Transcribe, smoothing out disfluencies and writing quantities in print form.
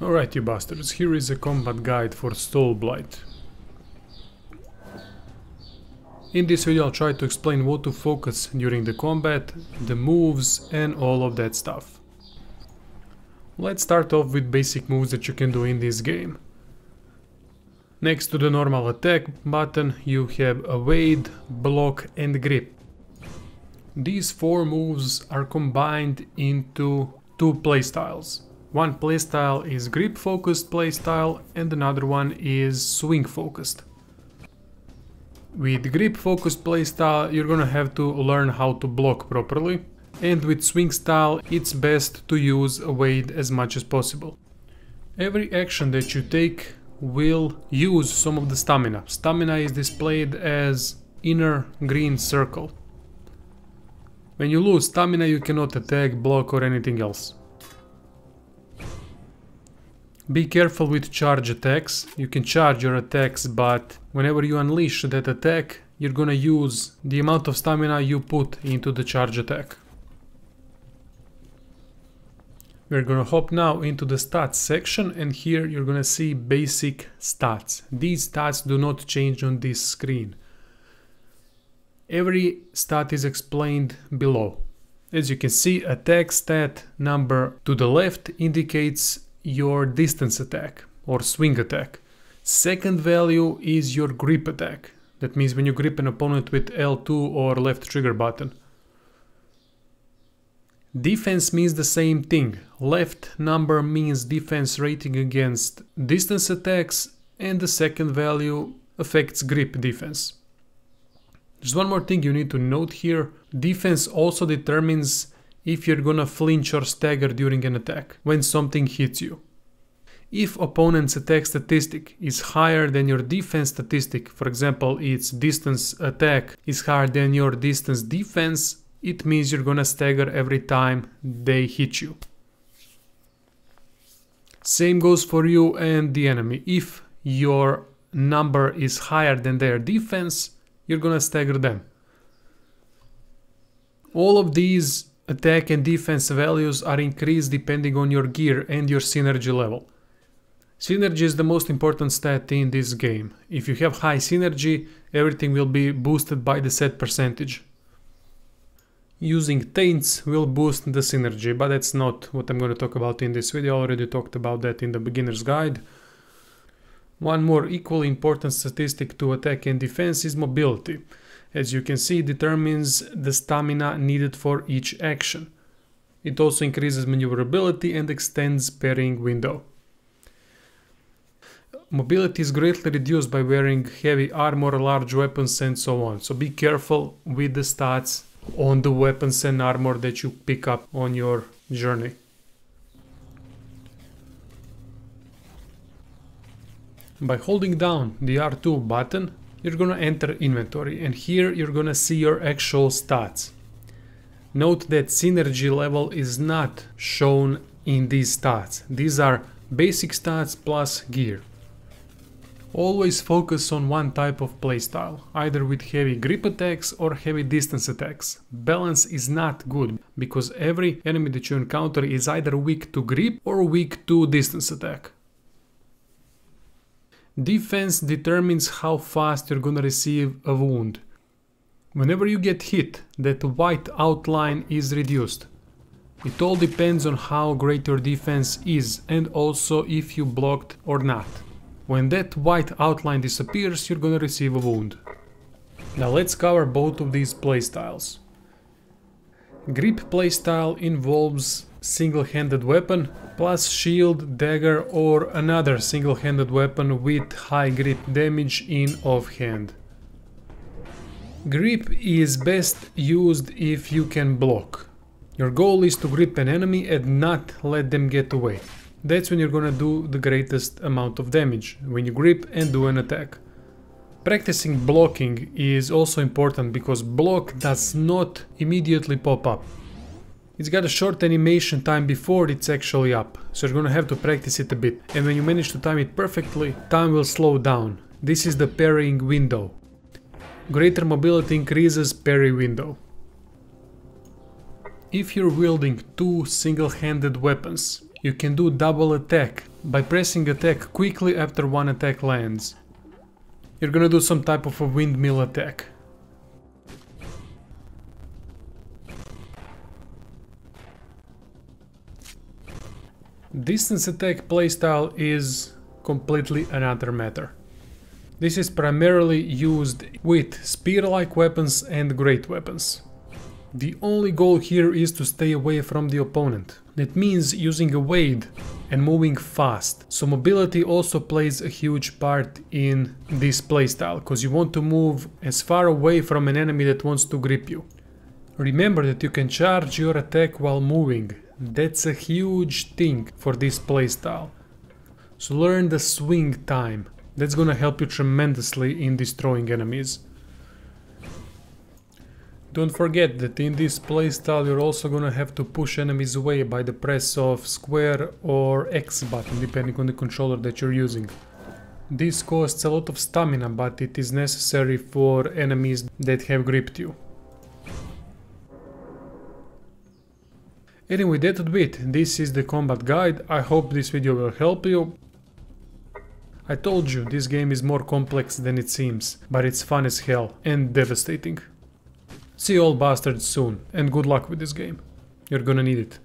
Alright you bastards, here is a combat guide for Soulblight. In this video I'll try to explain what to focus during the combat, the moves and all of that stuff. Let's start off with basic moves that you can do in this game. Next to the normal attack button you have evade, block and grip. These four moves are combined into two playstyles. One playstyle is grip focused playstyle and another one is swing focused. With grip focused playstyle you're gonna have to learn how to block properly, and with swing style it's best to use evade as much as possible. Every action that you take will use some of the stamina. Stamina is displayed as inner green circle. When you lose stamina you cannot attack, block or anything else. Be careful with charge attacks. You can charge your attacks, but whenever you unleash that attack you're gonna use the amount of stamina you put into the charge attack. We're gonna hop now into the stats section, and here you're gonna see basic stats. These stats do not change on this screen. Every stat is explained below. As you can see, attack stat number to the left indicates your distance attack or swing attack. Second value is your grip attack. That means when you grip an opponent with L2 or left trigger button. Defense means the same thing. Left number means defense rating against distance attacks, and the second value affects grip defense. There's one more thing you need to note here. Defense also determines if you're gonna flinch or stagger during an attack when something hits you. If opponent's attack statistic is higher than your defense statistic, for example its distance attack is higher than your distance defense, it means you're gonna stagger every time they hit you. Same goes for you and the enemy. If your number is higher than their defense, you're gonna stagger them. All of these attack and defense values are increased depending on your gear and your synergy level. Synergy is the most important stat in this game. If you have high synergy, everything will be boosted by the set percentage. Using taints will boost the synergy, but that's not what I'm going to talk about in this video. I already talked about that in the beginner's guide. One more equally important statistic to attack and defense is mobility. As you can see, it determines the stamina needed for each action. It also increases maneuverability and extends parrying window. Mobility is greatly reduced by wearing heavy armor, large weapons and so on. So be careful with the stats on the weapons and armor that you pick up on your journey. By holding down the R2 button, you're gonna enter inventory, and here you're gonna see your actual stats. Note that synergy level is not shown in these stats. These are basic stats plus gear. Always focus on one type of playstyle, either with heavy grip attacks or heavy distance attacks. Balance is not good, because every enemy that you encounter is either weak to grip or weak to distance attack. Defense determines how fast you're gonna receive a wound. Whenever you get hit, that white outline is reduced. It all depends on how great your defense is, and also if you blocked or not. When that white outline disappears, you're gonna receive a wound. Now let's cover both of these playstyles. Grip playstyle involves single-handed weapon plus shield, dagger or another single-handed weapon with high grip damage in offhand. Grip is best used if you can block. Your goal is to grip an enemy and not let them get away. That's when you're gonna do the greatest amount of damage, when you grip and do an attack. Practicing blocking is also important, because block does not immediately pop up. It's got a short animation time before it's actually up, so you're gonna have to practice it a bit. And when you manage to time it perfectly, time will slow down. This is the parrying window. Greater mobility increases parry window. If you're wielding two single-handed weapons, you can do double attack by pressing attack quickly after one attack lands. You're gonna do some type of a windmill attack. Distance attack playstyle is completely another matter. This is primarily used with spear-like weapons and great weapons. The only goal here is to stay away from the opponent. That means using a wade and moving fast. So mobility also plays a huge part in this playstyle, because you want to move as far away from an enemy that wants to grip you. Remember that you can charge your attack while moving. That's a huge thing for this playstyle. So learn the swing time. That's gonna help you tremendously in destroying enemies. Don't forget that in this playstyle you're also gonna have to push enemies away by the press of square or X button, depending on the controller that you're using. This costs a lot of stamina, but it is necessary for enemies that have gripped you. Anyway, that would be it. This is the combat guide. I hope this video will help you. I told you, this game is more complex than it seems, but it's fun as hell and devastating. See you all bastards soon, and good luck with this game. You're gonna need it.